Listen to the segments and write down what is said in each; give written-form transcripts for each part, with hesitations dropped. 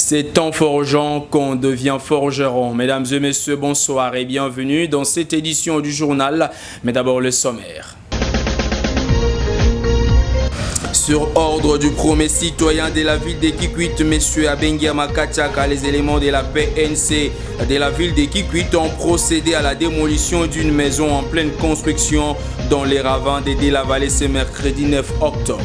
C'est en forgeant qu'on devient forgeron. Mesdames et messieurs, bonsoir et bienvenue dans cette édition du journal. Mais d'abord le sommaire. Sur ordre du premier citoyen de la ville de Kikwit, M. Abengiama Kachaka, les éléments de la PNC de la ville de Kikwit ont procédé à la démolition d'une maison en pleine construction dans les ravins de Delavalé ce mercredi 9 octobre.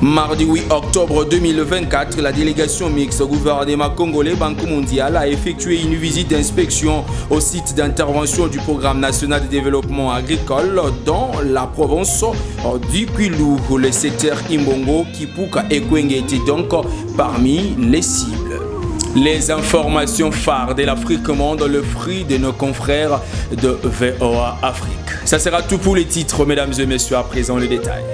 Mardi 8 octobre 2024, la délégation mixte au gouvernement congolais Banque mondiale a effectué une visite d'inspection au site d'intervention du Programme national de développement agricole dans la province du Kwilu. Le secteur Imbongo, Kipuka et Kwenge étaient donc parmi les cibles. Les informations phares de l'Afrique Monde, le fruit de nos confrères de VOA Afrique. Ça sera tout pour les titres, mesdames et messieurs, à présent les détails.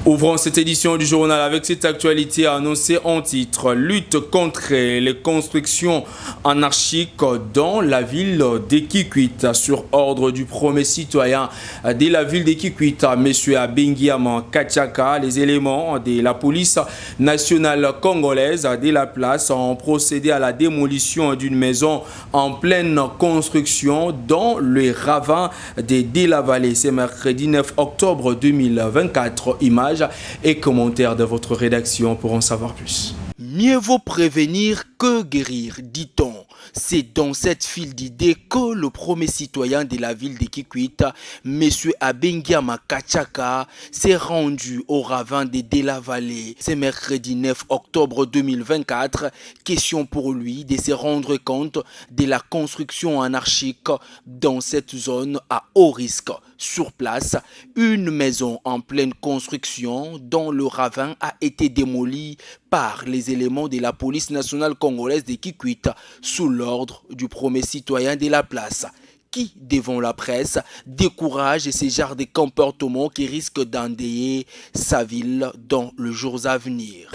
Ouvrons cette édition du journal avec cette actualité annoncée en titre. Lutte contre les constructions anarchiques dans la ville de Kikwit. Sur ordre du premier citoyen de la ville de Kikwit, M. Abengiama Kachaka, les éléments de la police nationale congolaise de la place ont procédé à la démolition d'une maison en pleine construction dans le ravin de Delavalé. C'est mercredi 9 octobre 2024. Images et commentaires de votre rédaction pour en savoir plus. Mieux vaut prévenir que guérir, dit-on. C'est dans cette file d'idées que le premier citoyen de la ville de Kikwit, M. Abengiama Kachaka, s'est rendu au ravin de Delavalé. C'est mercredi 9 octobre 2024. Question pour lui de se rendre compte de la construction anarchique dans cette zone à haut risque. Sur place, une maison en pleine construction dont le ravin a été démoli par les éléments de la police nationale congolaise de Kikwit sous l'ordre du premier citoyen de la place, qui, devant la presse, décourage ce genre de comportement qui risque d'endeuiller sa ville dans les jours à venir.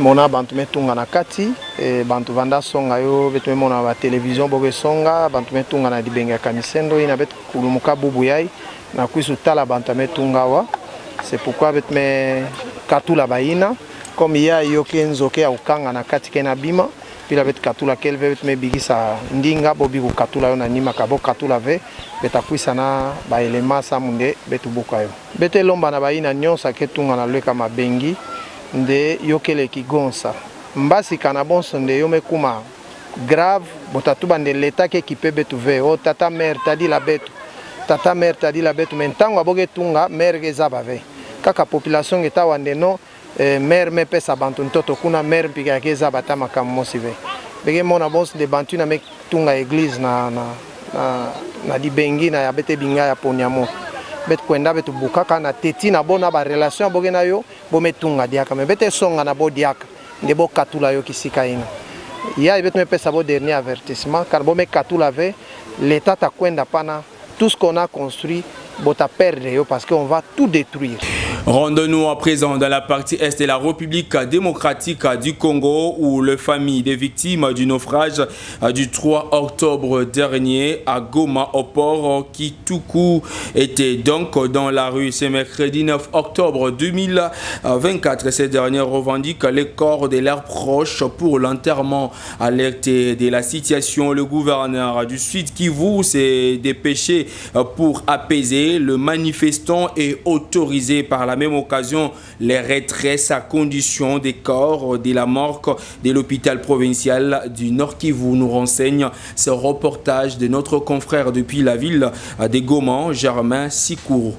Mona bantu metunga na kati bantu vanda songa yo betu mona ba télévision boge songa bantu metunga na dibenga kamisendo ina bet kulumuka bubu yai na kuisu tala bantu metunga wa. C'est pourquoi bet me katula baina comme ya yo kenzo ke ukanga na kati kena bima pila bet katula kelve bet me bigisa ndinga bobi ku katula yo na nima kabo katula ve beta kuisa na ba elema sa munde betu bukayo bete lomba na baina nyonsa ketunga na leka mabengi nde yokele kigonsa mbasi kana bonso nde yo mekuma grave botatuba nde leta ke kipe betu ve o tata mère tadi la betu tata mère tadi la betu mentango aboge tunga mère ke zabave kaka population eta wande no mère me pesa bantu ntoto kuna mère pika ke zabata makamo sive bege mona bons de bantu na mek tunga église na di bengi na yabete binga ya ponyamo bet kwenda betu bukaka na teti na bona ba relation boge na yo bo metunga diaka me bete songa na bo diaka nde bo katula yo kisika ina ya bet me pesa bo dernier avertissement car bo me katula ve l'état ta kwenda pana tout ce qu'on a construit bota perdre yo parce qu'on va tout détruire. Rendons-nous à présent dans la partie est de la République démocratique du Congo où les familles des victimes du naufrage du 3 octobre dernier à Goma au port Kituku étaient donc dans la rue. Ce mercredi 9 octobre 2024. Ces dernières revendiquent les corps de leurs proches pour l'enterrement. Alerté de la situation, le gouverneur du Sud Kivu s'est dépêché pour apaiser le manifestant et autorisé par la même occasion les retraits à condition des corps de la morgue de l'hôpital provincial du Nord Kivu, nous renseigne ce reportage de notre confrère depuis la ville de Goma, Germain Sikourou.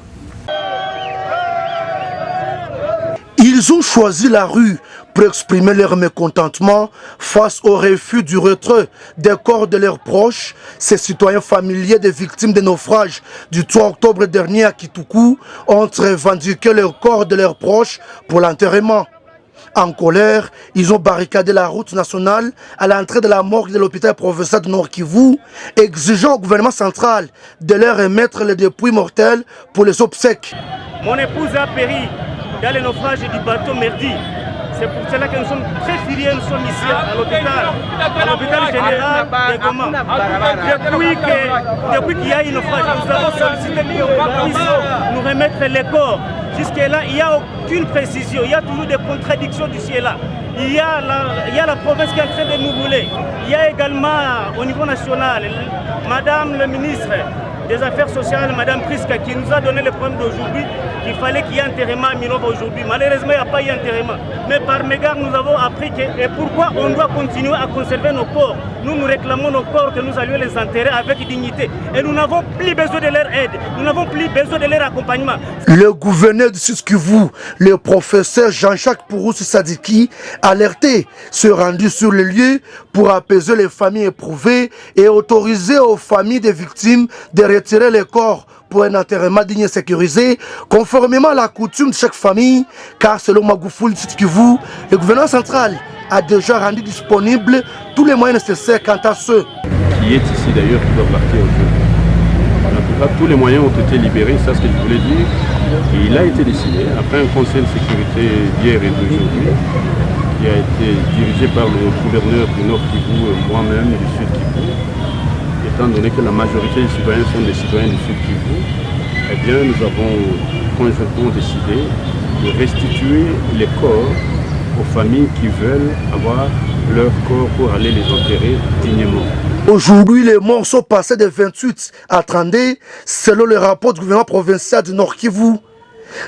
Ils ont choisi la rue pour exprimer leur mécontentement face au refus du retrait des corps de leurs proches. Ces citoyens familiers des victimes des naufrages du 3 octobre dernier à Kituku ont revendiqué leurs corps de leurs proches pour l'enterrement. En colère, ils ont barricadé la route nationale à l'entrée de la morgue de l'hôpital provincial du Nord Kivu, exigeant au gouvernement central de leur remettre les dépouilles mortelles pour les obsèques. Mon épouse a péri dans le naufrage du bateau Merdi. C'est pour cela que nous sommes très furieux, nous sommes ici à l'hôpital général de Goma. Depuis qu'il y a une naufrage, nous avons sollicité pour qu'on puisse nous remettre les corps. Jusque-là, il n'y a aucune précision, il y a toujours des contradictions d'ici et là. Il y a la province qui est en train de nous brûler. Il y a également au niveau national, Madame le ministre des Affaires sociales, Madame Priska, qui nous a donné le problème d'aujourd'hui, qu'il fallait qu'il y ait enterrement à Minova aujourd'hui. Malheureusement, il n'y a pas eu enterrement. Mais par mégarde, nous avons appris que, et pourquoi on doit continuer à conserver nos corps. Nous réclamons nos corps, que nous allions les enterrer avec dignité. Et nous n'avons plus besoin de leur aide. Nous n'avons plus besoin de leur accompagnement. Le gouverneur du Sud-Kivu, le professeur Jean-Jacques Pourousse Sadiki, alerté, se rendu sur le lieu pour apaiser les familles éprouvées et autoriser aux familles des victimes de retirer les corps pour un enterrement digne et sécurisé, conformément à la coutume de chaque famille, car selon Magoufoul du Sud-Kivu, le gouvernement central a déjà rendu disponible tous les moyens nécessaires quant à ceux qui est ici d'ailleurs, qui doit partir aujourd'hui. En tout cas, tous les moyens ont été libérés, c'est ce que je voulais dire. Et il a été décidé, après un conseil de sécurité d'hier et d'aujourd'hui, qui a été dirigé par le gouverneur du Nord Kivu, moi-même du Sud Kivu, étant donné que la majorité des citoyens sont des citoyens du Sud Kivu, eh bien nous avons conjointement décidé de restituer les corps aux familles qui veulent avoir leur corps pour aller les enterrer dignement. Aujourd'hui, les morts sont passés de 28 à 32, selon le rapport du gouvernement provincial du Nord Kivu.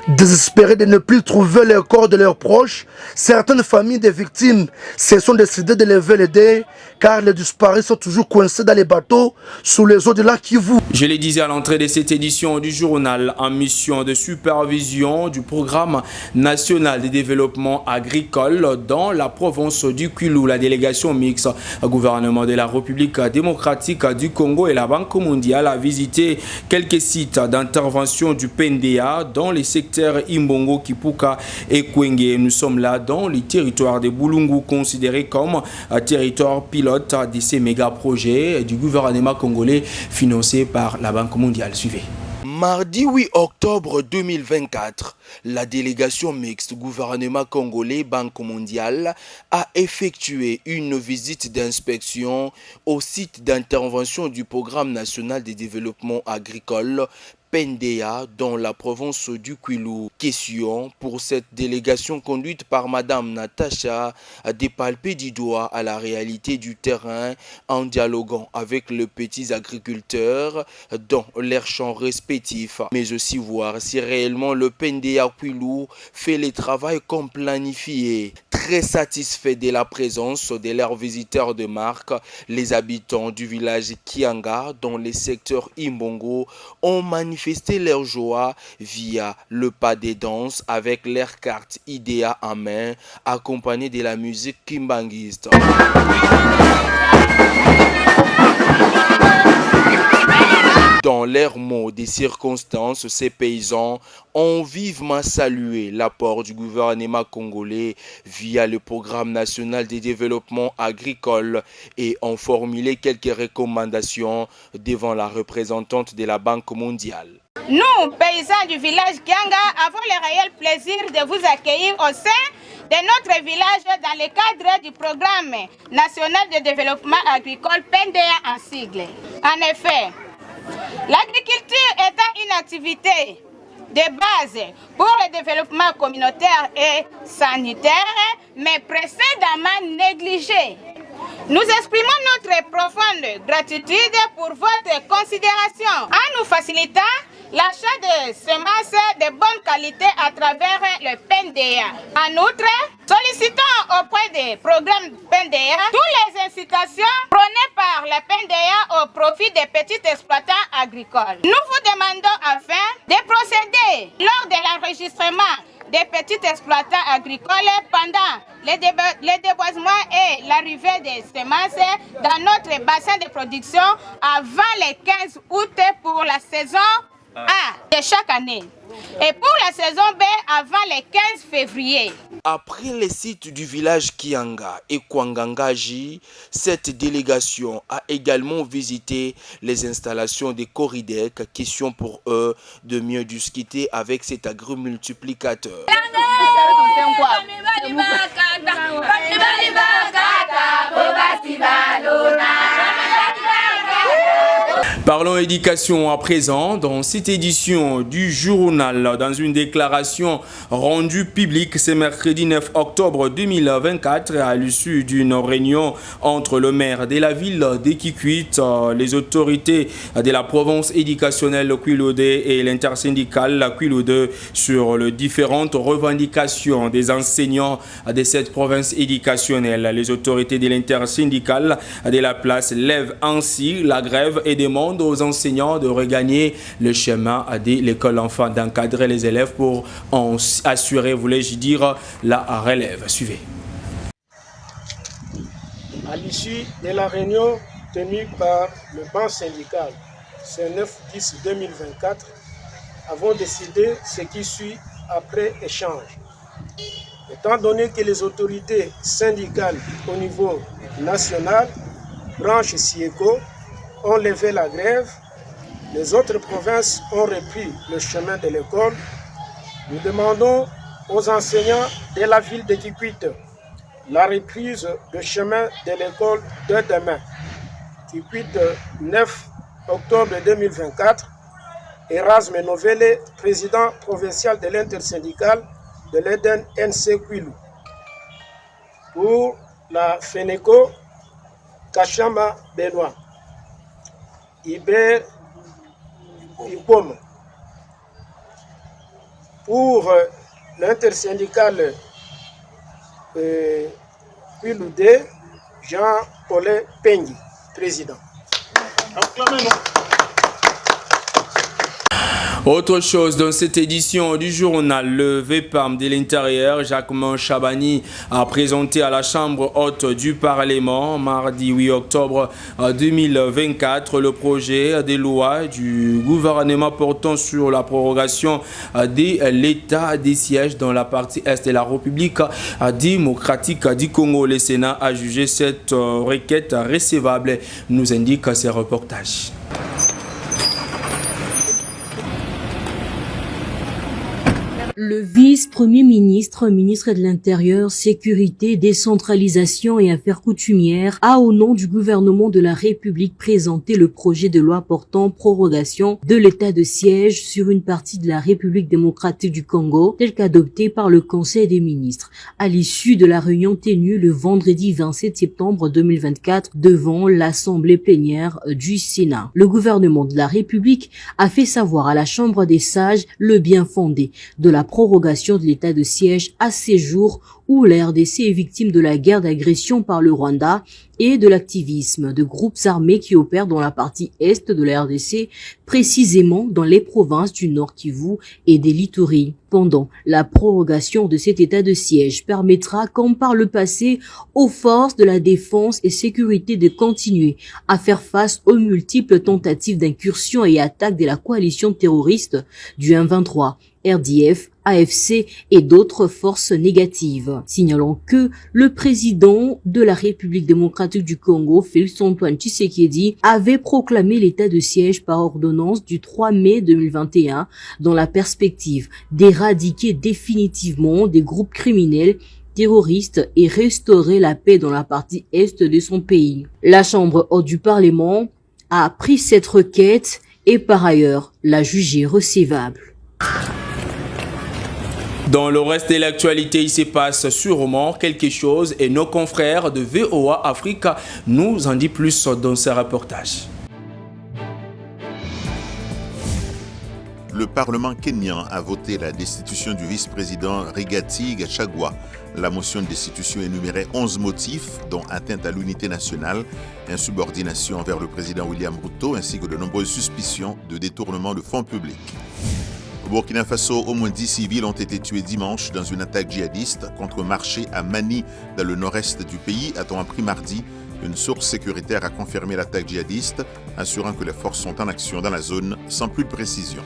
Désespérés de ne plus trouver les corps de leurs proches, certaines familles des victimes se sont décidées de lever les dés, car les disparus sont toujours coincés dans les bateaux sous les eaux du lac Kivu. Je le disais à l'entrée de cette édition du journal, en mission de supervision du programme national de développement agricole dans la province du Kwilu, la délégation mixte gouvernement de la République démocratique du Congo et la Banque mondiale a visité quelques sites d'intervention du PNDA dans les secteurs Imbongo, Kipuka et Kwenge. Nous sommes là dans les territoires de Bulungu, considérés comme territoire pilote de ces méga projets du gouvernement congolais financés par la Banque mondiale. Suivez. Mardi 8 octobre 2024, la délégation mixte gouvernement congolais Banque mondiale a effectué une visite d'inspection au site d'intervention du programme national de développement agricole PNDA dans la province du Kwilu. Question pour cette délégation conduite par Madame Natacha de palper du doigt à la réalité du terrain en dialoguant avec les petits agriculteurs dans leurs champs respectifs, mais aussi voir si réellement le PNDA Kwilu fait le travail comme planifié. Très satisfait de la présence de leurs visiteurs de marque, les habitants du village Kianga dans les secteurs Imbongo ont manifesté leur joie via le pas des danses avec leur carte IDEA en main, accompagnée de la musique kimbanguiste. Dans leurs mots des circonstances, ces paysans ont vivement salué l'apport du gouvernement congolais via le programme national de développement agricole et ont formulé quelques recommandations devant la représentante de la Banque mondiale. Nous, paysans du village Kianga, avons le réel plaisir de vous accueillir au sein de notre village dans le cadre du programme national de développement agricole PNDA en sigle. En effet, l'agriculture étant une activité de base pour le développement communautaire et sanitaire, mais précédemment négligée. Nous exprimons notre profonde gratitude pour votre considération en nous facilitant l'achat de semences de bonne qualité à travers le PNDA. En outre, sollicitons auprès des programmes PNDA toutes les incitations prônées par la PNDA au profit des petits exploitants agricoles. Nous vous demandons enfin de procéder lors de l'enregistrement des petits exploitants agricoles pendant les déboisements et l'arrivée des semences dans notre bassin de production avant le 15 août pour la saison A de chaque année et pour la saison B avant le 15 février. Après les sites du village Kianga et Kwangangaji, cette délégation a également visité les installations des Coridec, question pour eux de mieux discuter avec cet agro-multiplicateur. Parlons éducation à présent. Dans cette édition du journal, dans une déclaration rendue publique ce mercredi 9 octobre 2024 à l'issue d'une réunion entre le maire de la ville de Kikwit, les autorités de la province éducationnelle Kwilu-D et l'intersyndicale Kwilu-D sur les différentes revendications des enseignants de cette province éducationnelle. Les autorités de l'intersyndicale de la place lèvent ainsi la grève et demandent aux enseignants de regagner le chemin de l'école enfant, d'encadrer les élèves pour en assurer, voulais-je dire, la relève. Suivez. À l'issue de la réunion tenue par le banc syndical ce 9-10-2024, avons décidé ce qui suit après échange. Étant donné que les autorités syndicales au niveau national, branche SIECO, ont levé la grève, les autres provinces ont repris le chemin de l'école. Nous demandons aux enseignants de la ville de Kikwit la reprise du chemin de l'école de demain. Kikwit, 9 octobre 2024, Erasme Novele, président provincial de l'intersyndicale de l'Eden NC Kwilu. Pour la FENECO, Kachama Benoît. Iber Ipom. Pour l'intersyndicale Kwilu-D, Jean-Paul Pengui, président. Acclamez-nous. Autre chose dans cette édition du journal, le VPAM de l'Intérieur, Jacquemin Chabani, a présenté à la Chambre haute du Parlement, mardi 8 octobre 2024, le projet de loi du gouvernement portant sur la prorogation de l'état des sièges dans la partie est de la République démocratique du Congo. Le Sénat a jugé cette requête recevable, nous indique ce reportage. Le vice-premier ministre, ministre de l'Intérieur, Sécurité, Décentralisation et Affaires coutumières a, au nom du gouvernement de la République, présenté le projet de loi portant prorogation de l'état de siège sur une partie de la République démocratique du Congo, tel qu'adopté par le Conseil des ministres, à l'issue de la réunion tenue le vendredi 27 septembre 2024 devant l'Assemblée plénière du Sénat. Le gouvernement de la République a fait savoir à la Chambre des sages le bien fondé de la prorogation de l'état de siège à ces jours où la RDC est victime de la guerre d'agression par le Rwanda et de l'activisme de groupes armés qui opèrent dans la partie est de la RDC, précisément dans les provinces du Nord Kivu et des Lituri. Pendant la prorogation de cet état de siège permettra, comme par le passé, aux forces de la défense et sécurité de continuer à faire face aux multiples tentatives d'incursion et attaques de la coalition terroriste du M23, RDF, AFC et d'autres forces négatives. Signalons que le président de la République démocratique du Congo, Félix-Antoine Tshisekedi, avait proclamé l'état de siège par ordonnance du 3 mai 2021 dans la perspective d'éradiquer définitivement des groupes criminels terroristes et restaurer la paix dans la partie est de son pays. La Chambre haute du Parlement a pris cette requête et par ailleurs l'a jugée recevable. Dans le reste de l'actualité, il se passe sûrement quelque chose et nos confrères de VOA Africa nous en disent plus dans ce reportage. Le Parlement kenyan a voté la destitution du vice-président Rigathi Gachagua. La motion de destitution énumérait 11 motifs, dont atteinte à l'unité nationale, insubordination envers le président William Ruto, ainsi que de nombreuses suspicions de détournement de fonds publics. Au Burkina Faso, au moins 10 civils ont été tués dimanche dans une attaque djihadiste contre un marché à Mani, dans le nord-est du pays, a-t-on appris mardi. Une source sécuritaire a confirmé l'attaque djihadiste, assurant que les forces sont en action dans la zone sans plus de précision.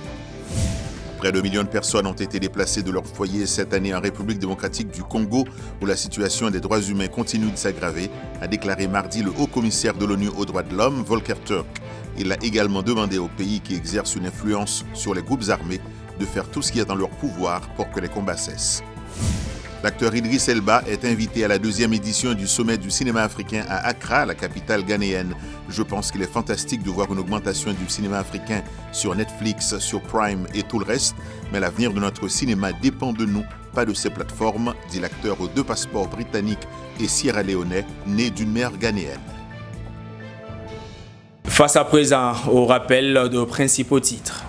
Près de 1 million de personnes ont été déplacées de leur foyer cette année en République démocratique du Congo, où la situation des droits humains continue de s'aggraver, a déclaré mardi le haut-commissaire de l'ONU aux droits de l'homme, Volker Turk. Il a également demandé aux pays qui exercent une influence sur les groupes armés de faire tout ce qui est dans leur pouvoir pour que les combats cessent. L'acteur Idriss Elba est invité à la 2e édition du sommet du cinéma africain à Accra, la capitale ghanéenne. Je pense qu'il est fantastique de voir une augmentation du cinéma africain sur Netflix, sur Prime et tout le reste, mais l'avenir de notre cinéma dépend de nous, pas de ces plateformes, dit l'acteur aux 2 passeports britanniques et sierra-léonais, né d'une mère ghanéenne. Face à présent au rappel de principaux titres.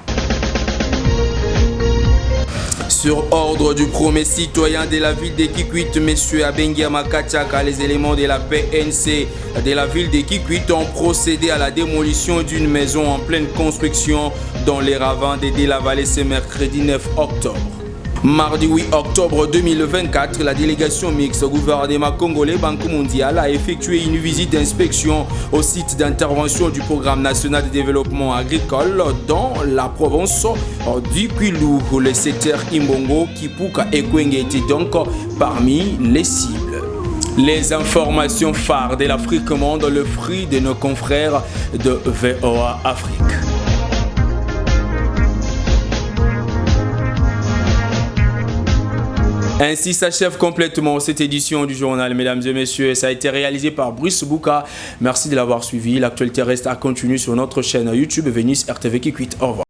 Sur ordre du premier citoyen de la ville de Kikwit, M. Abengia Makachaka, les éléments de la PNC de la ville de Kikwit ont procédé à la démolition d'une maison en pleine construction dans les ravins de la vallée ce mercredi 9 octobre. Mardi 8 octobre 2024, la délégation mixte gouvernement congolais Banque mondiale a effectué une visite d'inspection au site d'intervention du programme national de développement agricole dans la province du Kwilu. Le secteur Imbongo, Kipuka et Kwenge étaient donc parmi les cibles. Les informations phares de l'Afrique Monde, le fruit de nos confrères de VOA Afrique. Ainsi s'achève complètement cette édition du journal, mesdames et messieurs. Ça a été réalisé par Bruce Bouka. Merci de l'avoir suivi. L'actualité reste à continuer sur notre chaîne YouTube Venus RTV Kikwit. Au revoir.